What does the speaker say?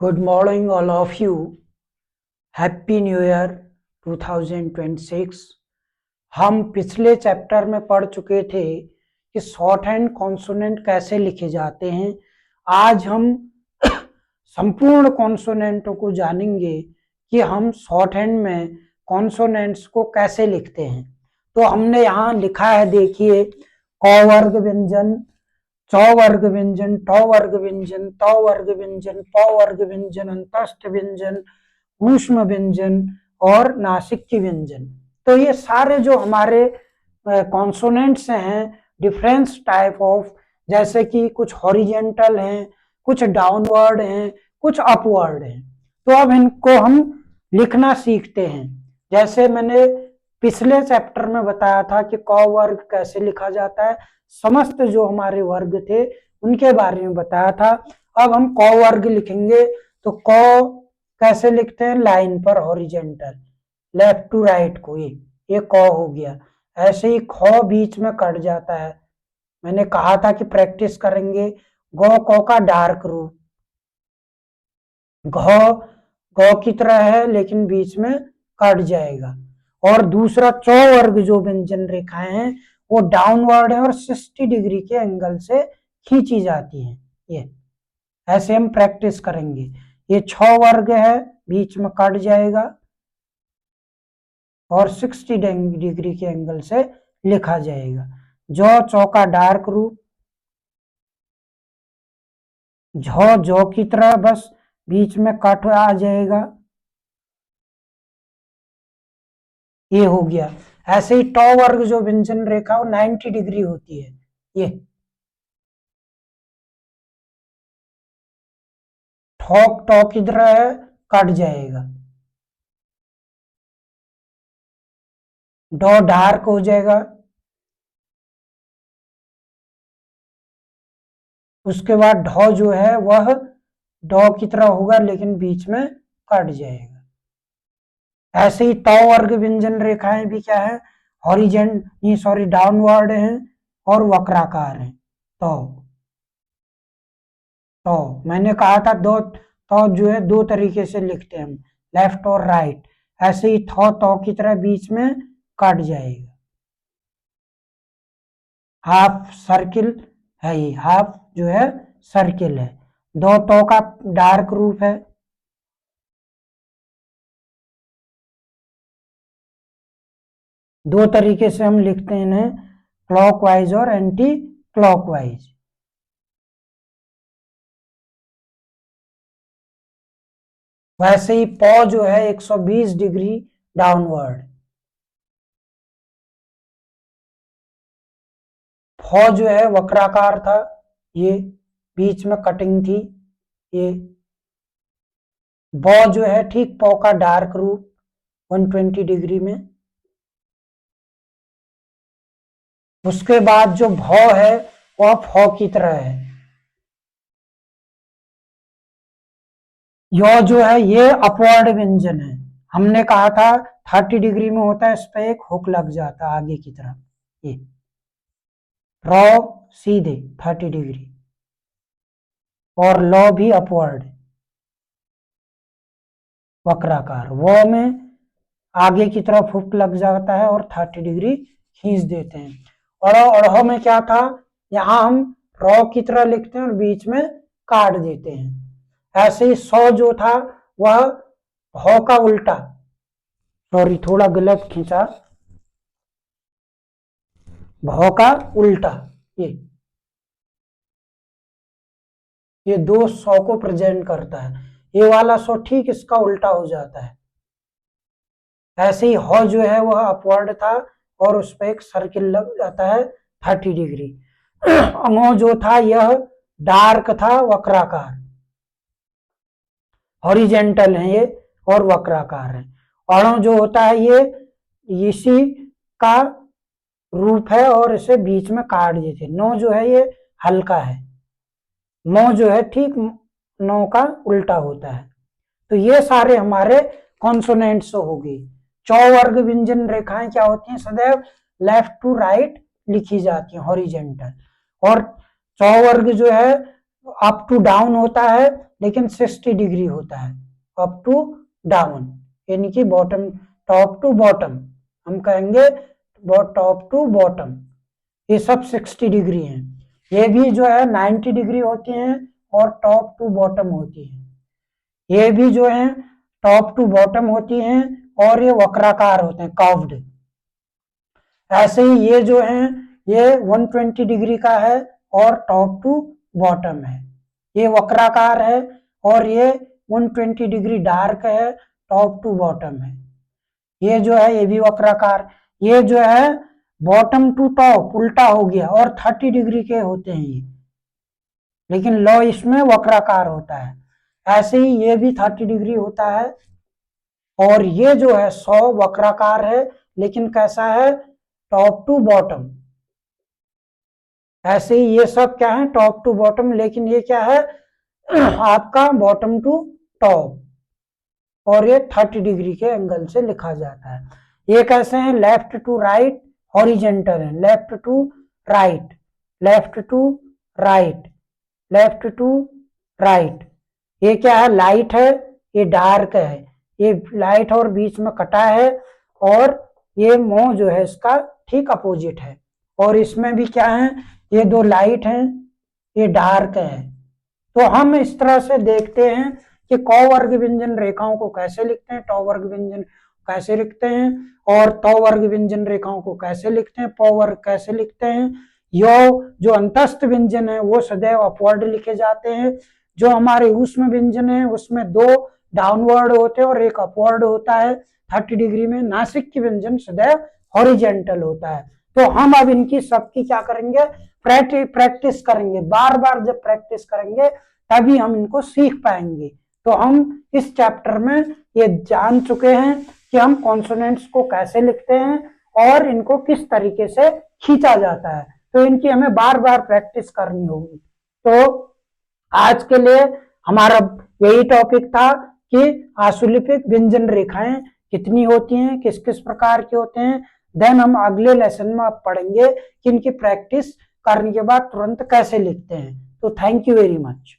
Good morning, all of you. Happy New Year 2026। हम पिछले chapter में पढ़ चुके थे कि शॉर्ट हैंड कॉन्सोनेंट कैसे लिखे जाते हैं। आज हम संपूर्ण कॉन्सोनेंटों को जानेंगे कि हम शॉर्ट हैंड में कॉन्सोनेंट्स को कैसे लिखते हैं। तो हमने यहाँ लिखा है, देखिए, क वर्ग व्यंजन, च वर्ग व्यंजन, ट वर्ग व्यंजन, त वर्ग व्यंजन, प वर्ग व्यंजन, अंतस्थ व्यंजन, ऊष्म व्यंजन और नासिक्य व्यंजन। तो ये सारे जो हमारे कॉन्सोनेंट्स हैं, डिफरेंस टाइप ऑफ, जैसे कि कुछ हॉरिजेंटल हैं, कुछ डाउनवर्ड हैं, कुछ अपवर्ड हैं। तो अब इनको हम लिखना सीखते हैं। जैसे मैंने पिछले चैप्टर में बताया था कि क वर्ग कैसे लिखा जाता है, समस्त जो हमारे वर्ग थे उनके बारे में बताया था। अब हम क वर्ग लिखेंगे तो क कैसे लिखते हैं, लाइन पर हॉरिजेंटल, लेफ्ट टू राइट को, ये क हो गया। ऐसे ही ख बीच में कट जाता है। मैंने कहा था कि प्रैक्टिस करेंगे। ग क का डार्क रूप, घ की तरह है लेकिन बीच में कट जाएगा। और दूसरा च वर्ग जो व्यंजन रेखाएं हैं वो डाउनवर्ड है और 60 डिग्री के एंगल से खींची जाती हैं। ये ऐसे हम प्रैक्टिस करेंगे। ये 6 वर्ग है, बीच में कट जाएगा और 60 डिग्री के एंगल से लिखा जाएगा। ज का डार्क रूप, झ की तरह बस बीच में कट आ जाएगा, ये हो गया। ऐसे ही ट वर्ग जो व्यंजन रेखा वो 90 डिग्री होती है, ये ठोक ट की तरह है, कट जाएगा। ड डार्क हो जाएगा, उसके बाद ढ जो है वह ड की तरह होगा लेकिन बीच में कट जाएगा। ऐसे ही त वर्ग व्यंजन रेखाएं भी क्या है, डाउनवर्ड हैं और वक्राकार हैं। तो मैंने कहा था दो, तो जो है दो तरीके से लिखते हैं हम, लेफ्ट और राइट। ऐसे ही तो की तरह बीच में कट जाएगा। हाफ सर्किल है, ये हाफ जो है सर्किल है। दो तो का डार्क रूप है, दो तरीके से हम लिखते हैं इन्हें, क्लॉकवाइज और एंटी क्लॉकवाइज। वैसे ही प जो है 120 डिग्री डाउनवर्ड, फ जो है वक्राकार था, ये बीच में कटिंग थी, ये ब जो है ठीक प का डार्क रूप 120 डिग्री में। उसके बाद जो भ है वह फ की तरह है। यो जो है ये अपवर्ड व्यंजन है, हमने कहा था 30 डिग्री में होता है, इस पर एक हुक लग जाता है आगे की तरफ, ये रॉ सीधे 30 डिग्री, और लॉ भी अपवर्ड वक्राकार, वो में आगे की तरफ हुक लग जाता है और 30 डिग्री खींच देते हैं। और अड़ह में क्या था, यहां हम रॉ की तरह लिखते हैं और बीच में काट देते हैं। ऐसे ही 100 जो था वह ह का उल्टा, सॉरी थोड़ा गलत खींचा, भ का उल्टा, ये दो 100 को प्रेजेंट करता है। ये वाला 100 ठीक इसका उल्टा हो जाता है। ऐसे ही ह जो है वह अपवर्ड था और उस पर एक सर्किल लग जाता है 30 डिग्री। अंगो जो था यह डार्क था, वक्राकार, हॉरिजेंटल है ये और वक्राकार है। अणु जो होता है ये इसी का रूप है और इसे बीच में काट देते। नो जो है ये हल्का है, नो जो है ठीक नो का उल्टा होता है। तो ये सारे हमारे कॉन्सोनेंट्स हो गए। चौ वर्ग व्यंजन रेखाएं क्या होती हैं, सदैव लेफ्ट टू राइट लिखी जाती है, हॉरिजेंटल। और चौ वर्ग जो है अप टू डाउन होता है, लेकिन 60 डिग्री होता है अप टू डाउन, यानी कि बॉटम टॉप टू बॉटम, हम कहेंगे टॉप टू बॉटम, ये सब 60 डिग्री हैं। ये भी जो है 90 डिग्री होती हैं और टॉप टू बॉटम होती हैं। ये भी जो है टॉप टू बॉटम होती हैं और ये वक्राकार होते हैं, कर्व्ड। ऐसे ही ये जो है ये 120 डिग्री का है और टॉप टू बॉटम है, ये वक्राकार है और ये 120 डिग्री डार्क है, टॉप टू बॉटम है। ये जो है ये भी वक्राकार, ये जो है बॉटम टू टॉप उल्टा हो गया और 30 डिग्री के होते हैं ये, लेकिन लॉ इसमें वक्राकार होता है। ऐसे ही ये भी 30 डिग्री होता है और ये जो है 100 वक्राकार है, लेकिन कैसा है, टॉप टू बॉटम। ऐसे ही ये सब क्या है, टॉप टू बॉटम, लेकिन ये क्या है आपका बॉटम टू टॉप, और ये 30 डिग्री के एंगल से लिखा जाता है। ये कैसे हैं, लेफ्ट टू राइट हॉरिजेंटल है, left to right, left to right, left to right. ये क्या है, लाइट है, ये डार्क है, ये लाइट और बीच में कटा है, और ये मुंह जो है इसका ठीक अपोजिट है। और इसमें भी क्या है, ये दो लाइट हैं, ये डार्क है। तो हम इस तरह से देखते हैं कि क वर्ग व्यंजन रेखाओं को कैसे लिखते हैं, टॉ वर्ग व्यंजन कैसे लिखते हैं, और तौ वर्ग व्यंजन रेखाओं को कैसे लिखते हैं, पौ वर्ग कैसे लिखते हैं। यो जो अंतस्थ व्यंजन है वो सदैव अपवर्ड लिखे जाते हैं। जो हमारे ऊष्म व्यंजन है उसमें 2 डाउनवर्ड होते हैं और एक अपवर्ड होता है 30 डिग्री में। नासिक की व्यंजन सदैव हॉरिजेंटल होता है। तो हम अब इनकी सबकी क्या करेंगे, प्रैक्टिस करेंगे, बार बार जब प्रैक्टिस करेंगे तभी हम इनको सीख पाएंगे। तो हम इस चैप्टर में ये जान चुके हैं कि हम कॉन्सोनेंट्स को कैसे लिखते हैं और इनको किस तरीके से खींचा जाता है। तो इनकी हमें बार बार प्रैक्टिस करनी होगी। तो आज के लिए हमारा यही टॉपिक था कि आशुलिपिक व्यंजन रेखाएं कितनी होती हैं, किस किस प्रकार के होते हैं। देन हम अगले लेसन में अब पढ़ेंगे कि इनकी प्रैक्टिस करने के बाद तुरंत कैसे लिखते हैं। तो थैंक यू वेरी मच।